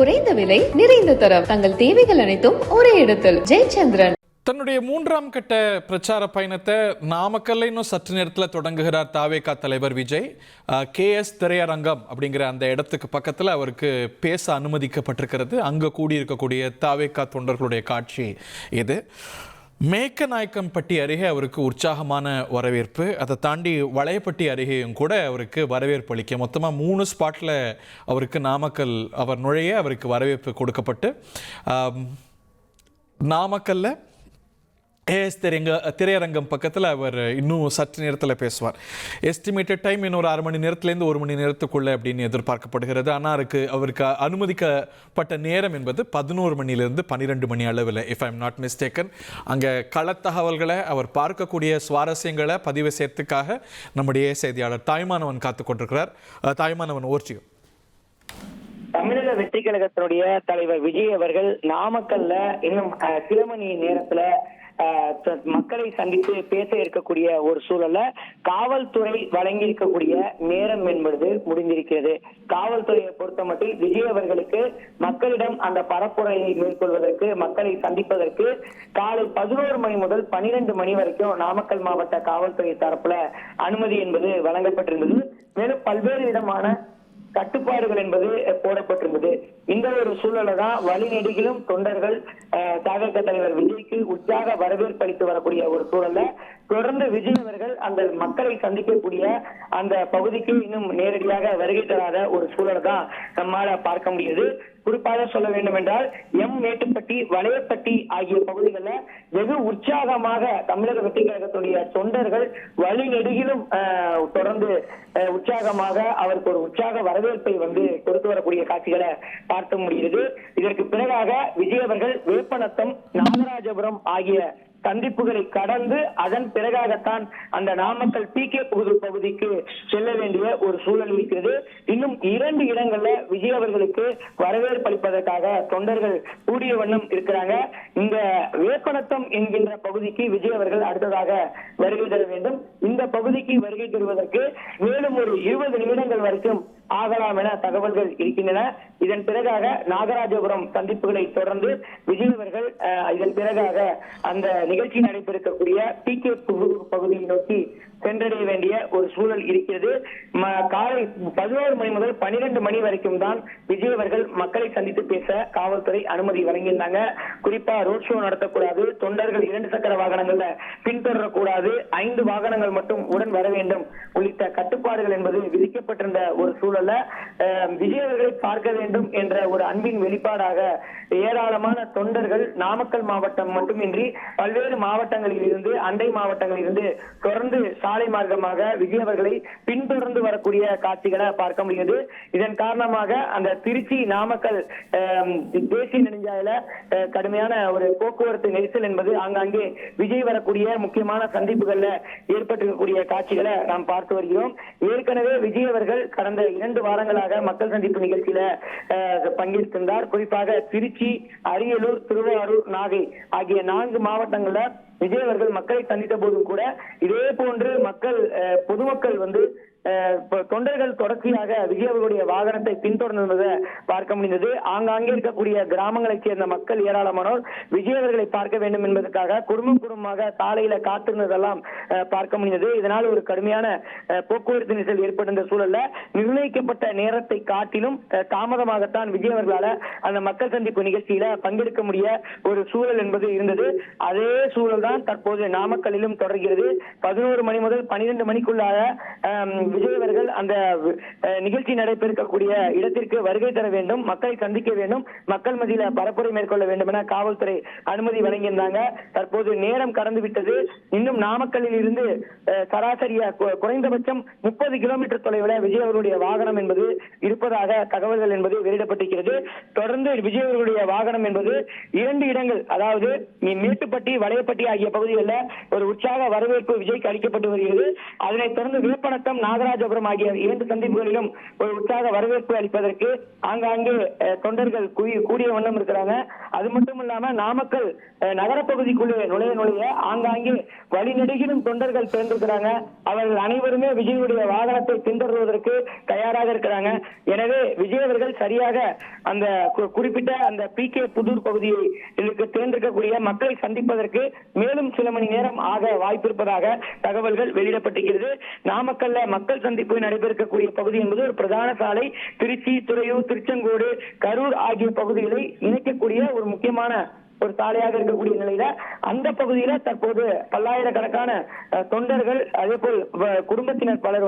குறைந்த விலை நிறைந்த தரம் தங்கள் தேவைகள் அனைத்தும் ஒரே இடத்தில். ஜெயச்சந்திரன் தன்னுடைய 3ஆம் கட்ட பிரச்சார பயணத்தை நாமக்கல்ல இன்னும் சற்று நேரத்தில் தொடங்குகிறார் தாவேகா தலைவர் விஜய். KS திரையரங்கம் அப்படிங்கிற அந்த இடத்துக்கு பக்கத்தில் அவருக்கு பேச அனுமதிக்கப்பட்டிருக்கிறது. அங்கே கூடியிருக்கக்கூடிய தாவேகா தொண்டர்களுடைய காட்சி இது. மேக்கநாயக்கம்பட்டி அருகே அவருக்கு உற்சாகமான வரவேற்பு. அதை தாண்டி வளையப்பட்டி அருகேயும் கூட அவருக்கு வரவேற்பு அளிக்க மொத்தமாக 3 ஸ்பாட்டில் அவருக்கு நாமக்கல் அவர் நுழைய அவருக்கு வரவேற்பு கொடுக்கப்பட்டு நாமக்கல்ல KS திரையரங்கம் பக்கத்தில் அவர் இன்னும் சற்று நேரத்தில் பேசுவார். எஸ்டிமேட்டட் டைம் இன்னொரு 1/2 மணி நேரத்துலேருந்து 1 மணி நேரத்துக்குள்ளே அப்படின்னு எதிர்பார்க்கப்படுகிறது. ஆனால் அவருக்கு அனுமதிக்கப்பட்ட நேரம் என்பது 11 மணிலேருந்து 12 மணி அளவில், if I am not mistaken. அங்கே களத்தகவல்களை அவர் பார்க்கக்கூடிய சுவாரஸ்யங்களை பதிவு செய்யறதுக்காக நம்முடைய செய்தியாளர் தாய்மானவன் காத்து கொண்டிருக்கிறார். தாய்மானவன், ஓர்ச்சியும். தமிழக வெற்றி கழகத்தினுடைய தலைவர் விஜய் அவர்கள் நாமக்கல்ல இன்னும் சில மணி நேரத்துல மக்களை சந்தித்து பேச இருக்கக்கூடிய ஒரு சூழல்ல காவல்துறை வழங்கி இருக்கக்கூடிய நேரம் என்பது முடிந்திருக்கிறது. காவல்துறையை பொறுத்த மட்டும் விஜய் அவர்களுக்கு மக்களிடம் அந்த பரப்புரையை மேற்கொள்வதற்கு, மக்களை சந்திப்பதற்கு காலை 11 மணி முதல் 12 மணி வரைக்கும் நாமக்கல் மாவட்ட காவல்துறை தரப்புல அனுமதி என்பது வழங்கப்பட்டிருந்தது. மேலும் பல்வேறு விதமான கட்டுப்பாடுகள் என்பது போடப்பட்டிருந்தது. இந்த ஒரு சூழலை தான் வழிநெடுகிலும் தொண்டர்கள் தாவேகா தலைவர் விஜய்க்கு உற்சாக வரவேற்பு அளித்து வரக்கூடிய ஒரு சூழல்ல தொடர்ந்து விஜய் அவர்கள் அந்த மக்களை சந்திக்கக்கூடிய அந்த பகுதிக்கு இன்னும் நேரடியாக வருகை தராத ஒரு சூழலை தான் நம்மால பார்க்க முடியுது. குறிப்பாக சொல்ல வேண்டும் என்றால் மேட்டுப்பட்டி, வளையப்பட்டி ஆகிய பகுதிகளில் வெகு உற்சாகமாக தமிழக வெற்றி கழகத்துடைய தொண்டர்கள் வழி நெடுகிலும் தொடர்ந்து உற்சாகமாக அவருக்கு ஒரு உற்சாக வரவேற்பை கொடுத்து வரக்கூடிய காட்சிகளை பார்க்க முடிகிறது. இதற்கு பிறகாக விஜய் அவர்கள் வேப்பநத்தம், நாகராஜபுரம் ஆகிய சந்திப்புகளை கடந்து அதன் பிறகாகத்தான் அந்த நாமக்கல் PK புதூர் பகுதிக்கு செல்ல வேண்டிய ஒரு சூழல் இருக்கிறது. இன்னும் 2 இடங்கள்ல விஜய் அவர்களுக்கு வரவேற்பு அளிப்பதற்காக தொண்டர்கள் கூடிய வண்ணம் இருக்கிறாங்க. இந்த வேப்பநத்தம் என்கின்ற பகுதிக்கு விஜய் அவர்கள் அடுத்ததாக வருகை தர வேண்டும். இந்த பகுதிக்கு வருகை தருவதற்கு மேலும் ஒரு 20 நிமிடங்கள் வரைக்கும் ஆகலாம் என தகவல்கள் இருக்கின்றன. இதன் பிறகாக நாகராஜபுரம் சந்திப்புகளை தொடர்ந்து விஜய் அவர்கள் இதன் பிறகாக அந்த நிகழ்ச்சி நடைபெறக்கூடிய PK புதூர் பகுதியை நோக்கி சென்றடைய வேண்டிய ஒரு சூழல் இருக்கிறது. காலை 11 மணி முதல் 12 மணி வரைக்கும் தான் விஜய் அவர்கள் மக்களை சந்தித்து பேச காவல்துறை அனுமதி வழங்கியிருந்தாங்க. குறிப்பா ரோட் ஷோ நடத்தக்கூடாது, தொண்டர்கள் 2 சக்கர வாகனங்கள்ல பின்தொடரக்கூடாது, 5 வாகனங்கள் மட்டும் உடன் வர வேண்டும் உள்ளிட்ட கட்டுப்பாடுகள் என்பது விதிக்கப்பட்டிருந்த ஒரு சூழல்ல விஜய் அவர்களை பார்க்க வேண்டும் என்ற ஒரு அன்பின் வெளிப்பாடாக ஏராளமான தொண்டர்கள் நாமக்கல் மாவட்டம் மட்டுமின்றி பல்வேறு மாவட்டங்களில் இருந்து, அண்டை மாவட்டங்களில் இருந்து தொடர்ந்து சாலை மார்க்கமாக விஜய் அவர்களை பின்தொடர்ந்து வரக்கூடிய காட்சிகளை பார்க்க முடியுது. இதன் காரணமாக அந்த திருச்சி நாமக்கல் தேசிய நெடுஞ்சாலையில கடுமையான ஒரு போக்குவரத்து நெரிசல் என்பது ஆங்காங்கே விஜய் வரக்கூடிய முக்கியமான சந்திப்புகள்ல ஏற்பட்டிருக்கக்கூடிய காட்சிகளை நாம் பார்த்து வருகிறோம். ஏற்கனவே விஜய் அவர்கள் கடந்த 2 வாரங்களாக மக்கள் சந்திப்பு நிகழ்ச்சியில பங்கேற்றிருந்தார். குறிப்பாக திருச்சி, அரியலூர், திருவாரூர், நாகை ஆகிய 4 மாவட்டங்கள்ல விஜய் அவர்கள் மக்களை சந்தித்த போதும் கூட இதே போன்று பொதுமக்கள் தொண்டர்கள் தொடர்ச்சியாக விஜய் அவர்களுடைய வாகனத்தை பின்தொடர்ந்ததை பார்க்க முடிந்தது. ஆங்காங்கே இருக்கக்கூடிய கிராமங்களைச் சேர்ந்த மக்கள் ஏராளமானோர் விஜய் அவர்களை பார்க்க வேண்டும் என்பதற்காக குடும்பமாக சாலையில காத்திருந்ததெல்லாம் பார்க்க முடிந்தது. இதனால் ஒரு கடுமையான போக்குவரத்து நெரிசல் ஏற்பட்ட சூழல்ல நிர்ணயிக்கப்பட்ட நேரத்தை காட்டிலும் தாமதமாகத்தான் விஜய் அவர்களால அந்த மக்கள் சந்திப்பு நிகழ்ச்சியில பங்கெடுக்க முடிய ஒரு சூழல் என்பது இருந்தது. அதே சூழல் தான் தற்போது நாமக்கல்லிலும் தொடர்கிறது. 11 மணி முதல் 12 மணிக்குள்ளாக விஜய் அவர்கள் அந்த நிகழ்ச்சி நடைபெறக்கூடிய இடத்திற்கு வருகை தர வேண்டும், மக்களை சந்திக்க வேண்டும், மக்கள் மத்தியில பரப்புரை மேற்கொள்ள வேண்டும் என காவல்துறை அனுமதி வழங்கியிருந்தாங்க. தற்போது நேரம் கடந்து விட்டது. இன்னும் நாமக்கல்லில் இருந்து சராசரியா குறைந்தபட்சம் 30 கிலோமீட்டர் தொலைவில் விஜய் அவர்களுடைய வாகனம் என்பது இருப்பதாக தகவல்கள் என்பது வெளியிடப்பட்டிருக்கிறது. தொடர்ந்து விஜய் அவர்களுடைய வாகனம் என்பது 2 இடங்கள், அதாவது மேட்டுப்பட்டி, வளையப்பட்டி ஆகிய பகுதிகளில் ஒரு உற்சாக வரவேற்பு விஜய்க்கு அளிக்கப்பட்டு வருகிறது. அதனைத் தொடர்ந்து வேப்பநத்தம், நாகராஜபுரம் நாகராஜபுரம் ஆகிய 2 சந்திப்புகளிலும் ஒரு உற்சாக வரவேற்பு அளிப்பதற்கு ஆங்காங்கே தொண்டர்கள் கூடிய வண்ணம் இருக்கிறாங்க. அது மட்டும் இல்லாம நாமக்கல் நகரப்பகுதிக்குள்ளே நுழைய ஆங்காங்கே வழிநெடுகிலும் தொண்டர்கள் சேர்ந்திருக்கிறாங்க. அவர்கள் அனைவருமே விஜயுடைய வாகனத்தை பின்தொடர்வதற்கு தயாராக இருக்கிறாங்க. எனவே விஜய் அவர்கள் சரியாக அந்த குறிப்பிட்ட அந்த PK புதூர் பகுதியை இதற்கு தேர்ந்தெடுக்கக்கூடிய மக்களை சந்திப்பதற்கு மேலும் சில மணி நேரம் ஆக வாய்ப்பிருப்பதாக தகவல்கள் வெளியிடப்பட்டிருக்கிறது. நாமக்கல்ல மக்கள் சந்திப்பு நடைபெறக்கூடிய பகுதி என்பது ஒரு பிரதான சாலை. திருச்சி, துறையூர், திருச்செங்கோடு, கரூர் ஆகிய பகுதிகளை இணைக்கக்கூடிய ஒரு முக்கியமான ஒரு சாலையாக இருக்கக்கூடிய நிலையில அந்த பகுதியில தற்போது பல்லாயிரக்கணக்கான தொண்டர்கள் அதே போல் குடும்பத்தினர் பலர்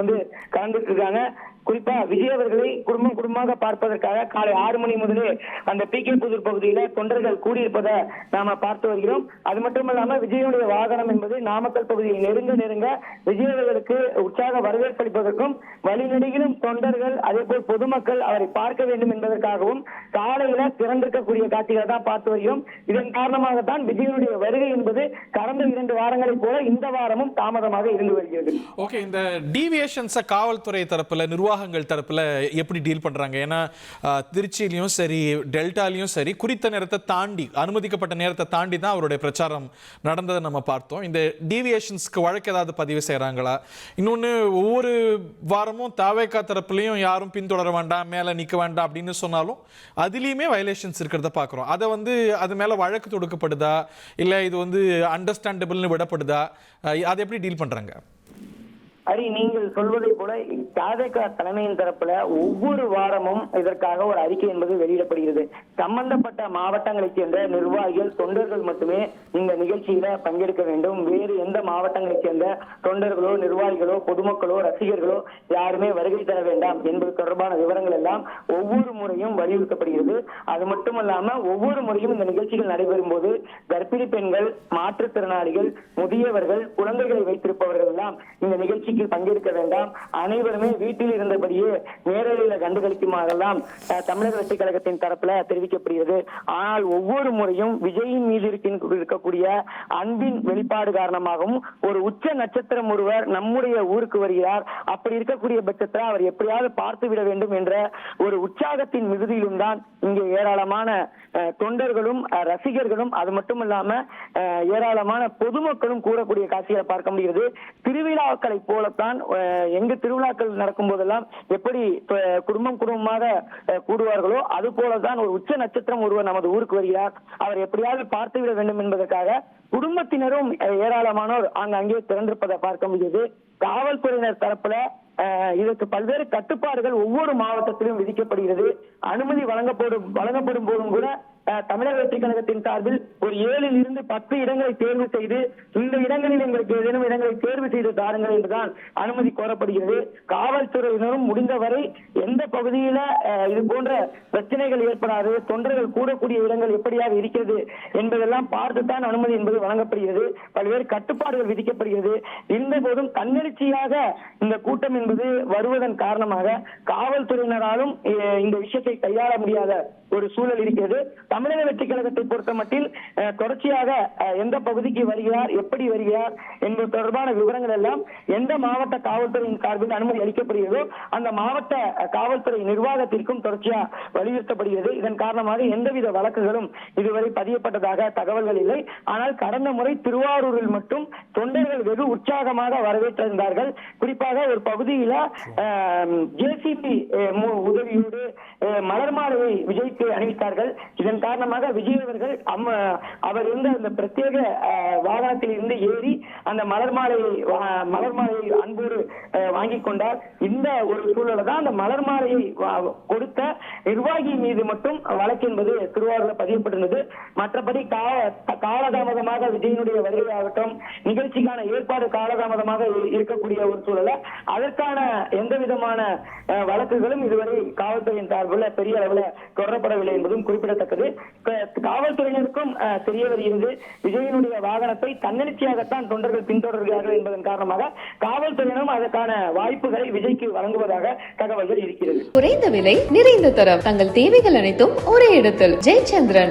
கலந்துட்டு இருக்காங்க. குறிப்பா விஜய் அவர்களை குடும்பமாக பார்ப்பதற்காக காலை 6 மணி முதலே அந்த PK புதூர் பகுதியில தொண்டர்கள் கூடியிருப்பதை நாம பார்த்து வருகிறோம். அது மட்டும் இல்லாம விஜயுடைய வாகனம் என்பது நாமக்கல் பகுதியை நெருங்க விஜய் அவர்களுக்கு உற்சாக வரவேற்பளிப்பதற்கும் வழிநெடுகிலும் தொண்டர்கள் அதே போல் பொதுமக்கள் அவரை பார்க்க வேண்டும் என்பதற்காகவும் காலையில திறந்திருக்கக்கூடிய காட்சிகளை தான் பார்த்து வருகிறோம். இதன் காரணமாகத்தான் விஜயனுடைய வருகை என்பது கடந்த 2 வாரங்களைப் போல இந்த வாரமும் தாமதமாக இருந்து வருகிறது. ஓகே, இந்த டீவியேஷன்ஸை காவல்துறை தரப்புல நிர்வாகங்கள் தரப்புல எப்படி டீல் பண்றாங்க? ஏன்னா திருச்சியிலையும் சரி டெல்டாலையும் சரி குறித்த நேரத்தை தாண்டி அனுமதிக்கப்பட்ட நேரத்தை தாண்டி தான் அவருடைய பிரச்சாரம் நடந்ததை நம்ம பார்த்தோம். இந்த டீவியேஷன்ஸ்க்கு வழக்கு ஏதாவது பதிவு செய்யறாங்களா? இன்னொன்று, ஒவ்வொரு வாரமும் தாவேகா தரப்புலையும் யாரும் பின்தொடர வேண்டாம், மேலே நிற்க வேண்டாம் அப்படின்னு சொன்னாலும் அதுலேயுமே வயலேஷன்ஸ் இருக்கிறத பார்க்குறோம். அதை அது மேலே வழக்கு தொடுக்கப்படுதா இல்லை இது அண்டர்ஸ்டாண்டபிள்னு விடப்படுதா? அதை எப்படி டீல் பண்றாங்க? ஹரி, நீங்கள் சொல்வதை போல தாவேகா தலைமையின் தரப்புல ஒவ்வொரு வாரமும் இதற்காக ஒரு அறிக்கை என்பது வெளியிடப்படுகிறது. சம்பந்தப்பட்ட மாவட்டங்களைச் சேர்ந்த நிர்வாகிகள், தொண்டர்கள் மட்டுமே இந்த நிகழ்ச்சியில பங்கெடுக்க வேண்டும். வேறு எந்த மாவட்டங்களைச் சேர்ந்த தொண்டர்களோ, நிர்வாகிகளோ, பொதுமக்களோ, ரசிகர்களோ யாருமே வருகை தர வேண்டாம் என்பது தொடர்பான விவரங்கள் எல்லாம் ஒவ்வொரு முறையும் வலியுறுத்தப்படுகிறது. அது மட்டுமல்லாம ஒவ்வொரு முறையும் இந்த நிகழ்ச்சிகள் நடைபெறும் போது கர்ப்பிணி பெண்கள், மாற்றுத்திறனாளிகள், முதியவர்கள், குழந்தைகளை வைத்திருப்பவர்கள் எல்லாம் இந்த நிகழ்ச்சி பங்கேற்க வேண்டாம், அனைவருமே வீட்டில் இருந்தபடியே நேரடியில் கண்டுகளிக்குமாறெல்லாம் தமிழக வெற்றி கழகத்தின் தரப்புல தெரிவிக்கப்படுகிறது. ஆனால் ஒவ்வொரு முறையும் விஜயின் மீது இருக்கக்கூடிய அன்பின் வெளிப்பாடு காரணமாகவும் ஒரு உச்ச நட்சத்திரம் ஒருவர் நம்முடைய ஊருக்கு வருகிறார், அப்படி இருக்கக்கூடிய பட்சத்தில் அவர் எப்படியாவது பார்த்து விட வேண்டும் என்ற ஒரு உற்சாகத்தின் மிகுதியிலும் தான் இங்கே ஏராளமான தொண்டர்களும் ரசிகர்களும் அது மட்டும் இல்லாம ஏராளமான பொதுமக்களும் கூடக்கூடிய காட்சிகளை பார்க்க முடிகிறது. திருவிழாக்களை போலத்தான் எங்கு திருவிழாக்கள் நடக்கும் போதெல்லாம் எப்படி குடும்பமாக கூடுவார்களோ அது போலதான் ஒரு உச்ச நட்சத்திரம் ஒருவர் நமது ஊருக்கு வருகிறார், அவர் எப்படியாவது பார்த்துவிட வேண்டும் என்பதற்காக குடும்பத்தினரும் ஏராளமானோர் அங்கே திறந்திருப்பதை பார்க்க முடியுது. காவல்துறையினர் தரப்புல இதற்கு பல்வேறு கட்டுப்பாடுகள் ஒவ்வொரு மாவட்டத்திலும் விதிக்கப்படுகிறது. அனுமதி வழங்கப்படும் போதும் கூட தமிழக வெற்றி கழகத்தின் சார்பில் ஒரு 7 இருந்து 10 இடங்களை தேர்வு செய்து இந்த இடங்களில் எங்களுக்கு ஏதேனும் இடங்களை தேர்வு செய்து தாருங்கள் என்றுதான் அனுமதி கோரப்படுகிறது. காவல்துறையினரும் முடிந்தவரை எந்த பகுதியில இது போன்ற பிரச்சனைகள் ஏற்படாது, தொண்டர்கள் கூடக்கூடிய இடங்கள் எப்படியாக இருக்கிறது என்பதெல்லாம் பார்த்துத்தான் அனுமதி என்பது வழங்கப்படுகிறது. பல்வேறு கட்டுப்பாடுகள் விதிக்கப்படுகிறது. இருந்த போதும் தன்னெழுச்சியாக இந்த கூட்டம் என்பது வருவதன் காரணமாக காவல்துறையினராலும் இந்த விஷயத்தை கையாள முடியாத ஒரு சூழல் இருக்கிறது. தமிழக வெற்றி கழகத்தை பொறுத்த மட்டில் தொடர்ச்சியாக எந்த பகுதிக்கு வருகிறார், எப்படி வருகிறார் என்பது தொடர்பான விவரங்கள் எல்லாம் எந்த மாவட்ட காவல்துறையின் சார்பில் அனுமதி அளிக்கப்படுகிறதோ அந்த மாவட்ட காவல்துறை நிர்வாகத்திற்கும் தொடர்ச்சியாக வலியுறுத்தப்படுகிறது. இதன் காரணமாக எந்தவித வழக்குகளும் இதுவரை பதியப்பட்டதாக தகவல்கள் இல்லை. ஆனால் கடந்த முறை திருவாரூரில் மட்டும் தொண்டர்கள் வெகு உற்சாகமாக வரவேற்றிருந்தார்கள். குறிப்பாக ஒரு பகுதியில JCB உதவியோடு மலர் மாலையை விஜய்க்கு அணிவித்தார்கள். இதன் காரணமாக விஜய் அவர்கள் அவர் இருந்த அந்த பிரத்யேக வாகனத்தில் இருந்து ஏறி அந்த மலர் மாலையை அன்போடு வாங்கி கொண்டார். இந்த ஒரு சூழல தான் அந்த மலர் மாலையை கொடுத்த நிர்வாகி மீது மட்டும் வழக்கு என்பது திருவாரூரில் பதியப்பட்டிருந்தது. மற்றபடி காலதாமதமாக விஜயனுடைய வருகை ஆகட்டும், நிகழ்ச்சிக்கான ஏற்பாடு காலதாமதமாக இருக்கக்கூடிய ஒரு சூழல அதற்கான எந்த விதமான வழக்குகளும் இதுவரை காவல்துறையின் சார்பில் பெரிய அளவில் தொடரப்படவில்லை என்பதும் குறிப்பிடத்தக்கது. காவல்துறையினருக்கும் தெரிய வருகிறது விஜயனுடைய வாகனத்தை தன்னெழுச்சியாகத்தான் தொண்டர்கள் பின்தொடர்கிறார்கள் என்பதன் காரணமாக காவல்துறையினரும் அதற்கான வாய்ப்புகளை விஜய்க்கு வழங்குவதாக தகவல்கள் இருக்கிறது. குறைந்த விலை, நிறைந்த தரம், தங்கள் தேவைகள் அனைத்தும் ஒரே இடத்தில். ஜெயச்சந்திரன்.